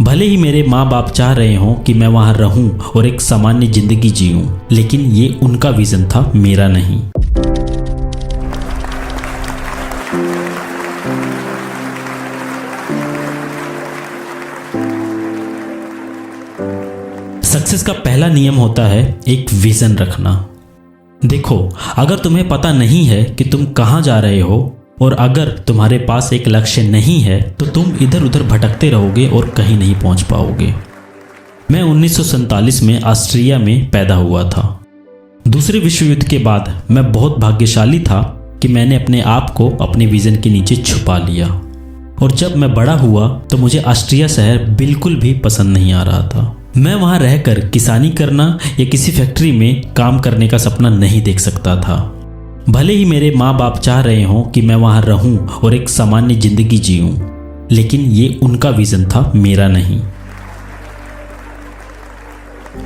भले ही मेरे माँ बाप चाह रहे हों कि मैं वहाँ रहूं और एक सामान्य जिंदगी जीऊं, लेकिन ये उनका विजन था, मेरा नहीं। सक्सेस का पहला नियम होता है एक विजन रखना। देखो, अगर तुम्हें पता नहीं है कि तुम कहाँ जा रहे हो और अगर तुम्हारे पास एक लक्ष्य नहीं है तो तुम इधर उधर भटकते रहोगे और कहीं नहीं पहुंच पाओगे। मैं 1947 में ऑस्ट्रिया में पैदा हुआ था। दूसरे विश्व युद्ध के बाद मैं बहुत भाग्यशाली था कि मैंने अपने आप को अपने विजन के नीचे छुपा लिया। और जब मैं बड़ा हुआ तो मुझे ऑस्ट्रिया शहर बिल्कुल भी पसंद नहीं आ रहा था। मैं वहाँ रहकर किसानी करना या किसी फैक्ट्री में काम करने का सपना नहीं देख सकता था। भले ही मेरे माँ बाप चाह रहे हों कि मैं वहाँ रहूं और एक सामान्य जिंदगी जीऊं, लेकिन ये उनका विजन था, मेरा नहीं।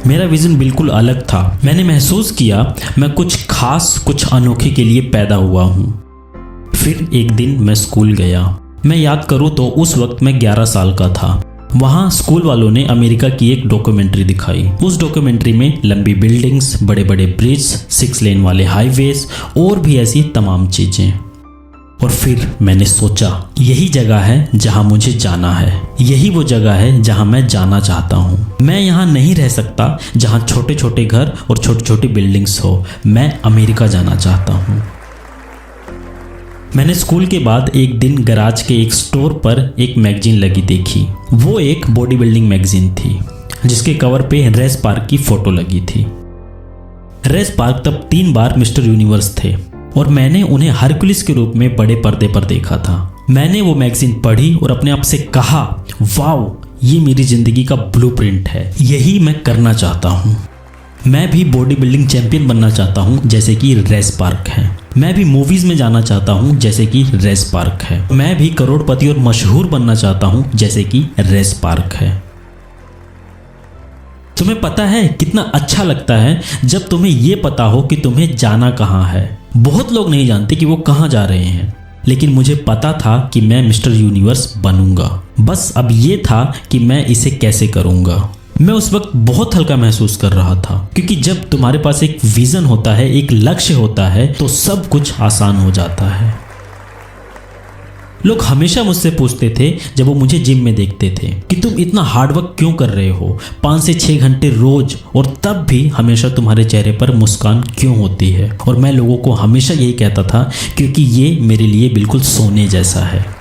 मेरा विजन बिल्कुल अलग था। मैंने महसूस किया मैं कुछ खास, कुछ अनोखे के लिए पैदा हुआ हूँ। फिर एक दिन मैं स्कूल गया। मैं याद करूँ तो उस वक्त मैं 11 साल का था। वहाँ स्कूल वालों ने अमेरिका की एक डॉक्यूमेंट्री दिखाई। उस डॉक्यूमेंट्री में लंबी बिल्डिंग्स, बड़े बड़े ब्रिज, 6 लेन वाले हाईवेज और भी ऐसी तमाम चीजें। और फिर मैंने सोचा यही जगह है जहाँ मुझे जाना है, यही वो जगह है जहाँ मैं जाना चाहता हूँ। मैं यहाँ नहीं रह सकता जहाँ छोटे छोटे घर और छोटी छोटी बिल्डिंग्स हो। मैं अमेरिका जाना चाहता हूँ। मैंने स्कूल के बाद एक दिन गराज के एक स्टोर पर एक मैगजीन लगी देखी। वो एक बॉडी बिल्डिंग मैगजीन थी जिसके कवर पे रेस पार्क की फोटो लगी थी। रेस पार्क तब 3 बार मिस्टर यूनिवर्स थे और मैंने उन्हें हरकुलिस के रूप में बड़े पर्दे पर देखा था। मैंने वो मैगजीन पढ़ी और अपने आप से कहा, वाओ, ये मेरी जिंदगी का ब्लूप्रिंट है, यही मैं करना चाहता हूँ। मैं भी बॉडी बिल्डिंग चैंपियन बनना चाहता हूँ जैसे कि रेस पार्क है। मैं भी मूवीज में जाना चाहता हूँ जैसे कि रेस पार्क है। मैं भी करोड़पति और मशहूर बनना चाहता हूँ जैसे कि रेस पार्क है। तुम्हें पता है कितना अच्छा लगता है जब तुम्हें ये पता हो कि तुम्हें जाना कहाँ है। बहुत लोग नहीं जानते कि वो कहाँ जा रहे हैं, लेकिन मुझे पता था कि मैं मिस्टर यूनिवर्स बनूंगा। बस अब ये था कि मैं इसे कैसे करूंगा। मैं उस वक्त बहुत हल्का महसूस कर रहा था, क्योंकि जब तुम्हारे पास एक विजन होता है, एक लक्ष्य होता है, तो सब कुछ आसान हो जाता है। लोग हमेशा मुझसे पूछते थे जब वो मुझे जिम में देखते थे कि तुम इतना हार्डवर्क क्यों कर रहे हो, 5 से 6 घंटे रोज, और तब भी हमेशा तुम्हारे चेहरे पर मुस्कान क्यों होती है। और मैं लोगों को हमेशा यही कहता था, क्योंकि ये मेरे लिए बिल्कुल सोने जैसा है।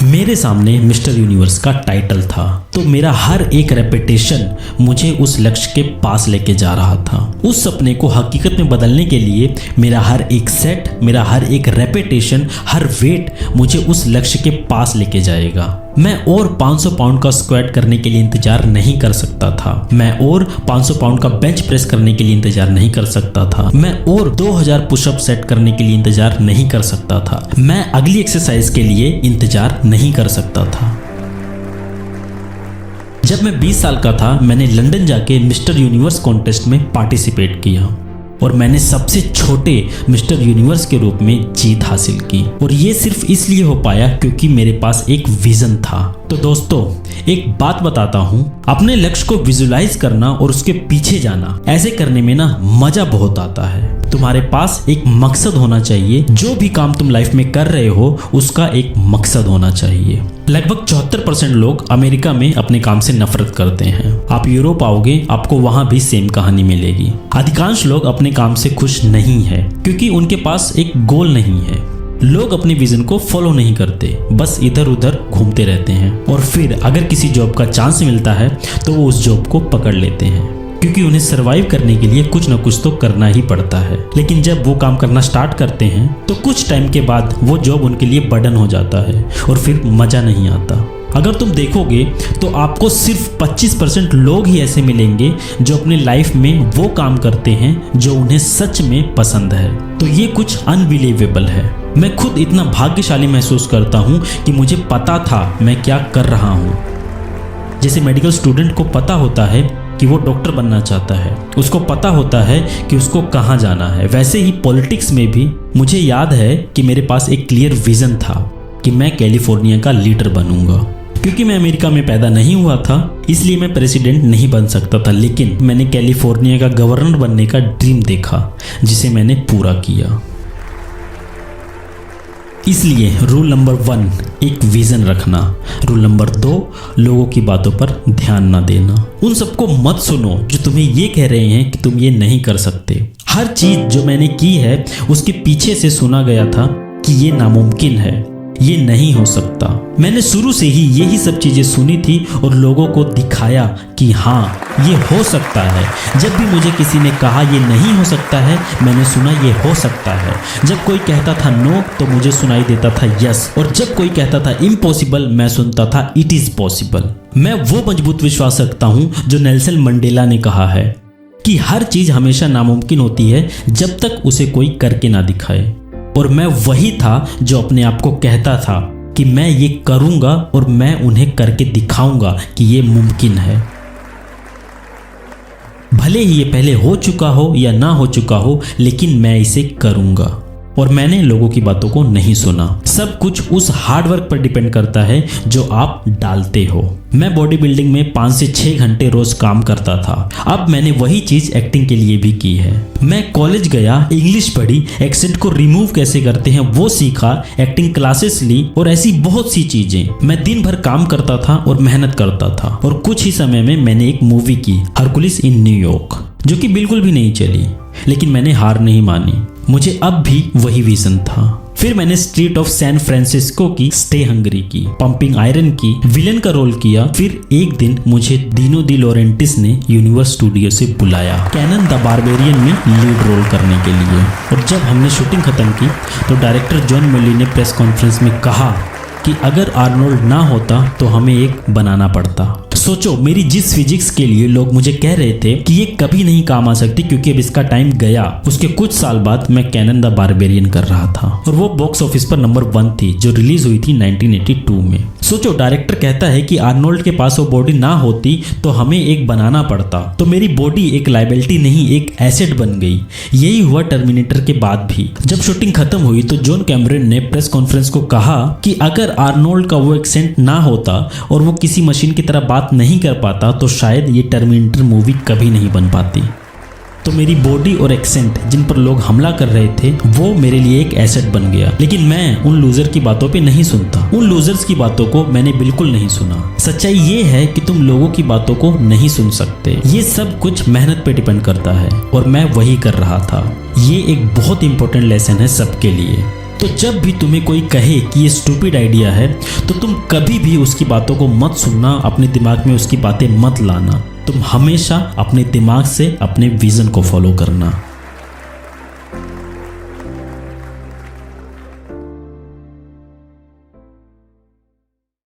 मेरे सामने मिस्टर यूनिवर्स का टाइटल था, तो मेरा हर एक रेपिटेशन मुझे उस लक्ष्य के पास लेके जा रहा था। उस सपने को हकीकत में बदलने के लिए मेरा हर एक सेट, मेरा हर एक रेपिटेशन, हर वेट मुझे उस लक्ष्य के पास लेके जाएगा। मैं और 500 पाउंड का स्क्वाट करने के लिए इंतजार नहीं कर सकता था। मैं और 500 पाउंड का बेंच प्रेस करने के लिए इंतजार नहीं कर सकता था। मैं और 2000 पुशअप सेट करने के लिए इंतजार नहीं कर सकता था। मैं अगली एक्सरसाइज के लिए इंतजार नहीं कर सकता था। जब मैं 20 साल का था, मैंने लंदन जाके मिस्टर यूनिवर्स कॉन्टेस्ट में पार्टिसिपेट किया और मैंने सबसे छोटे मिस्टर यूनिवर्स के रूप में जीत हासिल की। और ये सिर्फ इसलिए हो पाया क्योंकि मेरे पास एक विजन था। तो दोस्तों, एक बात बताता हूँ, अपने लक्ष्य को विजुलाइज करना और उसके पीछे जाना, ऐसे करने में ना मजा बहुत आता है। तुम्हारे पास एक मकसद होना चाहिए। जो भी काम तुम लाइफ में कर रहे हो उसका एक मकसद होना चाहिए। लगभग 74% लोग अमेरिका में अपने काम से नफरत करते हैं। आप यूरोप आओगे, आपको वहां भी सेम कहानी मिलेगी। अधिकांश लोग अपने काम से खुश नहीं है क्योंकि उनके पास एक गोल नहीं है। लोग अपने विजन को फॉलो नहीं करते, बस इधर उधर घूमते रहते हैं और फिर अगर किसी जॉब का चांस मिलता है तो वो उस जॉब को पकड़ लेते हैं, क्योंकि उन्हें सरवाइव करने के लिए कुछ न कुछ तो करना ही पड़ता है। लेकिन जब वो काम करना स्टार्ट करते हैं तो कुछ टाइम के बाद वो जॉब उनके लिए बर्डन हो जाता है और फिर मजा नहीं आता। अगर तुम देखोगे तो आपको सिर्फ 25% लोग ही ऐसे मिलेंगे जो अपने लाइफ में वो काम करते हैं जो उन्हें सच में पसंद है। तो ये कुछ अनबिलीवेबल है। मैं खुद इतना भाग्यशाली महसूस करता हूँ कि मुझे पता था मैं क्या कर रहा हूँ। जैसे मेडिकल स्टूडेंट को पता होता है कि वो डॉक्टर बनना चाहता है, उसको पता होता है कि उसको कहाँ जाना है, वैसे ही पॉलिटिक्स में भी मुझे याद है कि मेरे पास एक क्लियर विजन था कि मैं कैलिफोर्निया का लीडर बनूंगा। क्योंकि मैं अमेरिका में पैदा नहीं हुआ था इसलिए मैं प्रेसिडेंट नहीं बन सकता था, लेकिन मैंने कैलिफोर्निया का गवर्नर बनने का ड्रीम देखा जिसे मैंने पूरा किया। इसलिए रूल नंबर 1 एक विजन रखना। रूल नंबर 2 लोगों की बातों पर ध्यान ना देना। उन सबको मत सुनो जो तुम्हें ये कह रहे हैं कि तुम ये नहीं कर सकते। हर चीज जो मैंने की है उसके पीछे से सुना गया था कि ये नामुमकिन है, ये नहीं हो सकता। मैंने शुरू से ही यही सब चीजें सुनी थी और लोगों को दिखाया कि हाँ ये हो सकता है। जब भी मुझे किसी ने कहा ये नहीं हो सकता है, मैंने सुना ये हो सकता है। जब कोई कहता था नो तो मुझे सुनाई देता था यस, और जब कोई कहता था इम्पॉसिबल मैं सुनता था इट इज पॉसिबल। मैं वो मजबूत विश्वास रखता हूँ जो नेल्सन मंडेला ने कहा है कि हर चीज हमेशा नामुमकिन होती है जब तक उसे कोई करके ना दिखाए। और मैं वही था जो अपने आप को कहता था कि मैं ये करूंगा और मैं उन्हें करके दिखाऊंगा कि ये मुमकिन है। भले ही ये पहले हो चुका हो या ना हो चुका हो, लेकिन मैं इसे करूंगा। और मैंने लोगों की बातों को नहीं सुना। सब कुछ उस हार्डवर्क पर डिपेंड करता है जो आप डालते हो। मैं बॉडी बिल्डिंग में 5 से 6 घंटे रोज काम करता था। अब मैंने वही चीज एक्टिंग के लिए भी की है। मैं कॉलेज गया, इंग्लिश पढ़ी, एक्सेंट को रिमूव कैसे करते हैं वो सीखा, एक्टिंग क्लासेस ली और ऐसी बहुत सी चीजें। मैं दिन भर काम करता था और मेहनत करता था, और कुछ ही समय में मैंने एक मूवी की, हरकुलिस इन न्यूयॉर्क, जो कि बिल्कुल भी नहीं चली, लेकिन मैंने हार नहीं मानी। मुझे अब भी वही विजन था। फिर मैंने स्ट्रीट ऑफ सैन फ्रांसिस्को की, स्टे हंग्री की, पंपिंग आयरन की विलेन का रोल किया। फिर एक दिन मुझे दीनो दी लॉरेंटिस ने यूनिवर्स स्टूडियो से बुलाया कैनन द बारबेरियन में लीड रोल करने के लिए। और जब हमने शूटिंग खत्म की तो डायरेक्टर जॉन मिली ने प्रेस कॉन्फ्रेंस में कहा कि अगर आर्नोल्ड ना होता तो हमें एक बनाना पड़ता। सोचो, मेरी जिस फिजिक्स के लिए लोग मुझे कह रहे थे कि ये कभी नहीं काम आ सकती क्योंकि अब इसका टाइम गया, उसके कुछ साल बाद मैं कैनन द बारबेरियन कर रहा था और वो बॉक्स ऑफिस पर नंबर 1 थी, जो रिलीज हुई थी 1982 में। सोचो, डायरेक्टर कहता है कि आर्नोल्ड के पास वो बॉडी ना होती तो हमें एक बनाना पड़ता, तो मेरी बॉडी एक लायबिलिटी नहीं एक एसेट बन गई। यही हुआ टर्मिनेटर के बाद भी। जब शूटिंग खत्म हुई तो जॉन कैमरन ने प्रेस कॉन्फ्रेंस को कहा कि अगर आर्नोल्ड का वो एक्सेंट ना होता और वो किसी मशीन की तरह बात नहीं कर पाता तो शायद ये टर्मिनेटर मूवी कभी नहीं बन पाती। तो मेरी बॉडी और एक्सेंट जिन पर लोग हमला कर रहे थे वो मेरे लिए एक एसेट बन गया। लेकिन मैं उन लूजर की बातों पे नहीं सुनता। उन लूजर्स की बातों को मैंने बिल्कुल नहीं सुना। सच्चाई ये है कि तुम लोगों की बातों को नहीं सुन सकते। ये सब कुछ मेहनत पे डिपेंड करता है और मैं वही कर रहा था। ये एक बहुत इंपॉर्टेंट लेसन है सबके लिए। तो जब भी तुम्हें कोई कहे कि ये स्टूपिड आइडिया है तो तुम कभी भी उसकी बातों को मत सुनना, अपने दिमाग में उसकी बातें मत लाना। तुम हमेशा अपने दिमाग से अपने विजन को फॉलो करना।